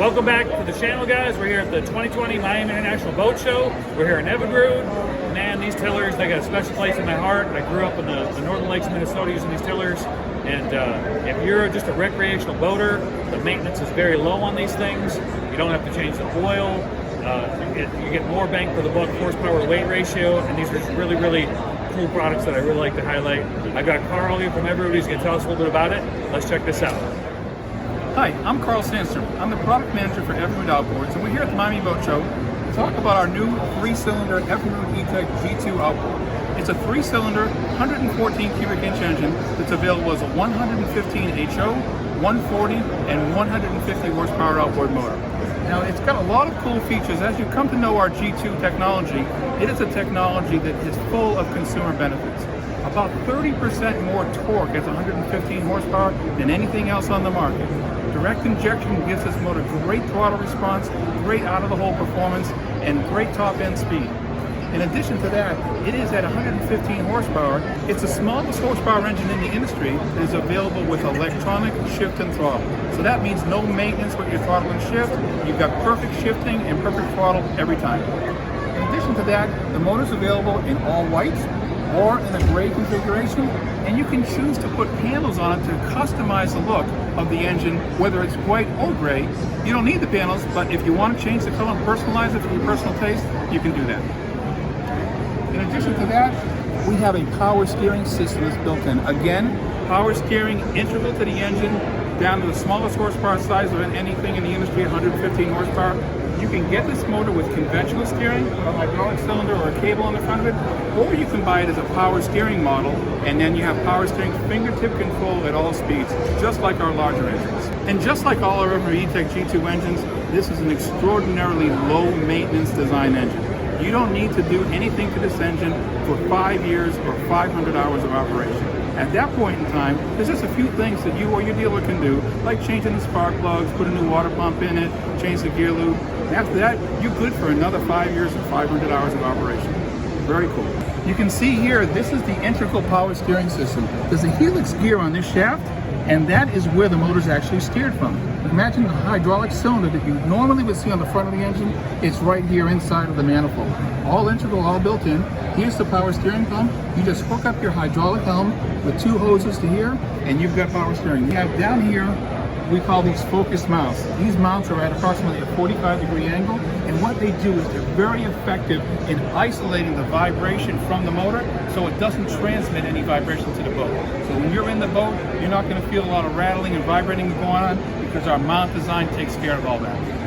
Welcome back to the channel, guys. We're here at the 2020 Miami International Boat Show. We're here in Evinrude. Man, these tillers, they got a special place in my heart. I grew up in the northern lakes of Minnesota using these tillers. And if you're just a recreational boater, the maintenance is very low on these things. You don't have to change the oil. You get more bang for the buck, horsepower to weight ratio. And these are just really, really cool products that I really like to highlight. I've got Carl here from Evinrude. He's going to tell us a little bit about it. Let's check this out. Hi, I'm Carl Sandstrom. I'm the product manager for Evinrude Outboards, and we're here at the Miami Boat Show to talk about our new 3-cylinder Evinrude E-TEC G2 Outboard. It's a 3-cylinder, 114 cubic inch engine that's available as a 115 HO, 140, and 150 horsepower outboard motor. Now, it's got a lot of cool features. As you come to know our G2 technology, it is a technology that is full of consumer benefits. About 30% more torque at 115 horsepower than anything else on the market. Direct injection gives this motor great throttle response, great out-of-the-hole performance, and great top-end speed. In addition to that, it is at 115 horsepower. It's the smallest horsepower engine in the industry that is available with electronic shift and throttle. So that means no maintenance with your throttle and shift. You've got perfect shifting and perfect throttle every time. In addition to that, the motor is available in all whites or in a gray configuration, and you can choose to put panels on it to customize the look of the engine, whether it's white or gray. You don't need the panels, but if you want to change the color and personalize it for your personal taste, you can do that. In addition to that, we have a power steering system that's built in. Again, power steering integral to the engine, down to the smallest horsepower size of anything in the industry, 115 horsepower. You can get this motor with conventional steering, a hydraulic cylinder or a cable on the front of it, or you can buy it as a power steering model, and then you have power steering fingertip control at all speeds, just like our larger engines. And just like all our Evinrude E-TEC G2 engines, this is an extraordinarily low maintenance design engine. You don't need to do anything to this engine for 5 years or 500 hours of operation. At that point in time, there's just a few things that you or your dealer can do, like changing the spark plugs, put a new water pump in it, change the gear lube. After that, you're good for another 5 years or 500 hours of operation. Very cool. You can see here, this is the integral power steering system. There's a helix gear on this shaft, and that is where the motor is actually steered from. Imagine the hydraulic cylinder that you normally would see on the front of the engine. It's right here inside of the manifold. All integral, all built in. Here's the power steering pump. You just hook up your hydraulic helm with 2 hoses to here, and you've got power steering. You have down here, we call these focused mounts. These mounts are at approximately a 45-degree angle, and what they do is they're very effective in isolating the vibration from the motor so it doesn't transmit any vibration to the boat. So when you're in the boat, you're not going to feel a lot of rattling and vibrating going on because our mount design takes care of all that.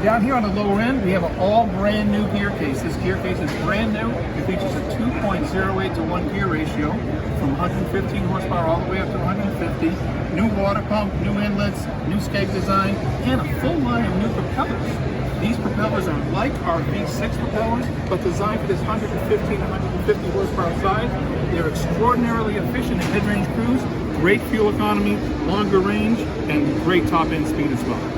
Down here on the lower end, we have an all brand new gear case. This gear case is brand new. It features a 2.08 to 1 gear ratio from 115 horsepower all the way up to 150. New water pump, new inlets, new skeg design, and a full line of new propellers. These propellers are like our V6 propellers, but designed for this 115 to 150 horsepower size. They're extraordinarily efficient in mid-range cruise, great fuel economy, longer range, and great top-end speed as well.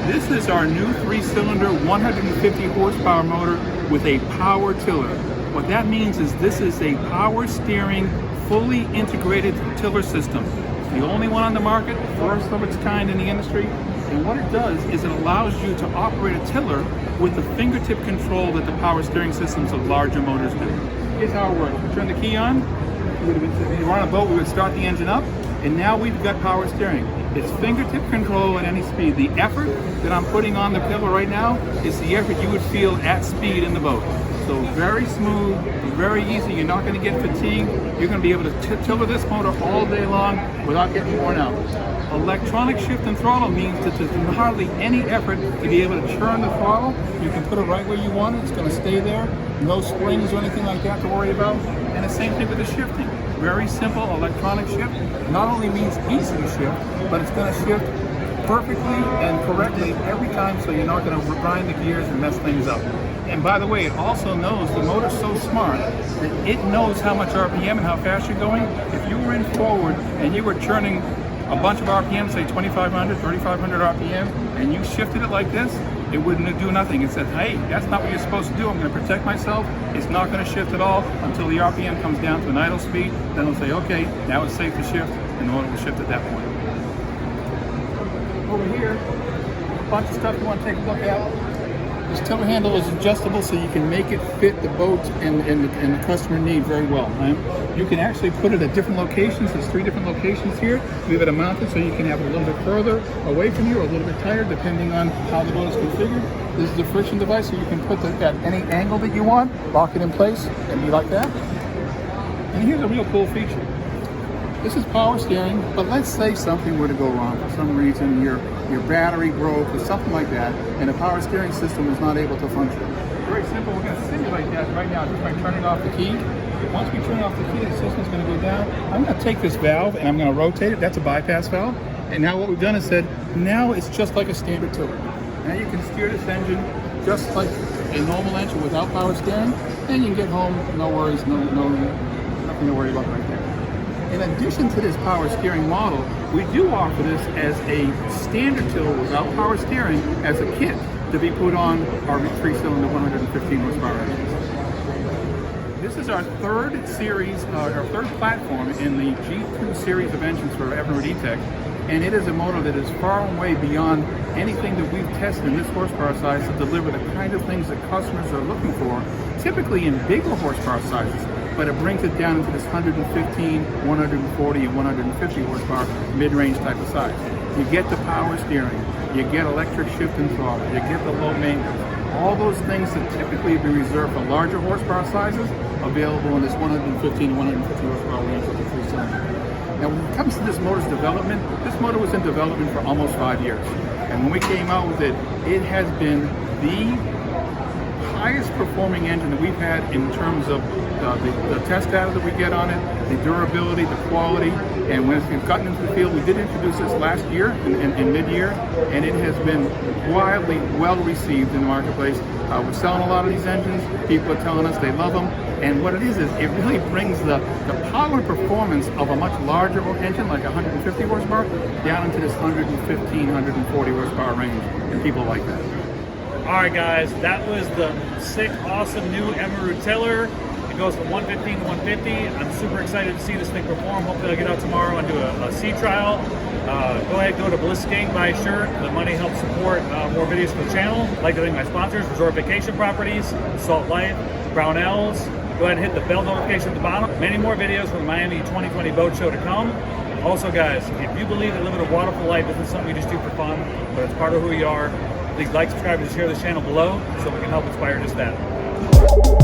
This is our new 3-cylinder 150 horsepower motor with a power tiller. What that means is this is a power steering, fully integrated tiller system. It's the only one on the market, first of its kind in the industry. And what it does is it allows you to operate a tiller with the fingertip control that the power steering systems of larger motors do. Here's how it works. We turn the key on. If you were on a boat, we would start the engine up, and now we've got power steering. It's fingertip control at any speed. The effort that I'm putting on the tiller right now is the effort you would feel at speed in the boat. So very smooth, very easy. You're not going to get fatigued. You're going to be able to tiller this motor all day long without getting worn out. Electronic shift and throttle means that there's hardly any effort to be able to turn the throttle. You can put it right where you want it. It's going to stay there. No springs or anything like that to worry about. And the same thing with the shifting. Very simple electronic shift. Not only means easy to shift, but it's going to shift perfectly and correctly every time, so you're not going to grind the gears and mess things up. And by the way, it also knows, the motor's so smart that it knows how much RPM and how fast you're going. If you were in forward and you were turning a bunch of RPM, say 2,500, 3,500 RPM, and you shifted it like this, it wouldn't do nothing. It says, hey, that's not what you're supposed to do. I'm going to protect myself. It's not going to shift at all until the RPM comes down to an idle speed. Then it'll say, okay, now it's safe to shift, and the motor will shift at that point. Over here, a bunch of stuff you want to take a look at. This tiller handle is adjustable so you can make it fit the boat and the customer need very well. Right? You can actually put it at different locations. There's 3 different locations here. We have it mounted so you can have it a little bit further away from you or a little bit tighter depending on how the boat is configured. This is a friction device so you can put it at any angle that you want, lock it in place, and be like that. And here's a real cool feature. This is power steering, but let's say something were to go wrong for some reason, your battery broke or something like that, and the power steering system is not able to function. Very simple, we're going to simulate that right now just by turning off the key. Once we turn off the key, the system's going to go down. I'm going to take this valve and I'm going to rotate it. That's a bypass valve. And now what we've done is said, now it's just like a standard tiller. Now you can steer this engine just like a normal engine without power steering, and you can get home, no worries, nothing to worry about right there. In addition to this power steering model, we do offer this as a standard tiller without power steering as a kit to be put on our 3-cylinder 115 horsepower engines. This is our third series, our third platform in the G2 series of engines for Evinrude E-TEC, and it is a motor that is far and away beyond anything that we've tested in this horsepower size to deliver the kind of things that customers are looking for, typically in bigger horsepower sizes. But it brings it down into this 115, 140, and 150 horsepower mid-range type of size. You get the power steering, you get electric shift and throttle, you get the low maintenance. All those things that typically be reserved for larger horsepower sizes available in this 115 to 150 horsepower range of the 3-cylinder. Now when it comes to this motor's development, this motor was in development for almost 5 years. And when we came out with it, it has been the highest performing engine that we've had in terms of the test data that we get on it, the durability, the quality, and when it's gotten into the field, we did introduce this last year in mid-year, and it has been wildly well received in the marketplace. We're selling a lot of these engines. People are telling us they love them, and what it is it really brings the power and performance of a much larger engine, like 150 horsepower, down into this 115, 140 horsepower range, and people like that. Alright guys, that was the sick, awesome new Evinrude tiller. It goes from 115 to 150. I'm super excited to see this thing perform. Hopefully I'll get out tomorrow and do a sea trial. Go ahead, go to Ballistic Gang, buy a shirt. The money helps support more videos for the channel. I'd like to thank my sponsors, Resort Vacation Properties, Salt Life, Brownells. Go ahead and hit the bell notification at the bottom. Many more videos from the Miami 2020 Boat Show to come. Also guys, if you believe that living a waterful life isn't something you just do for fun, but it's part of who you are, please like, subscribe, and share this channel below so we can help inspire just that.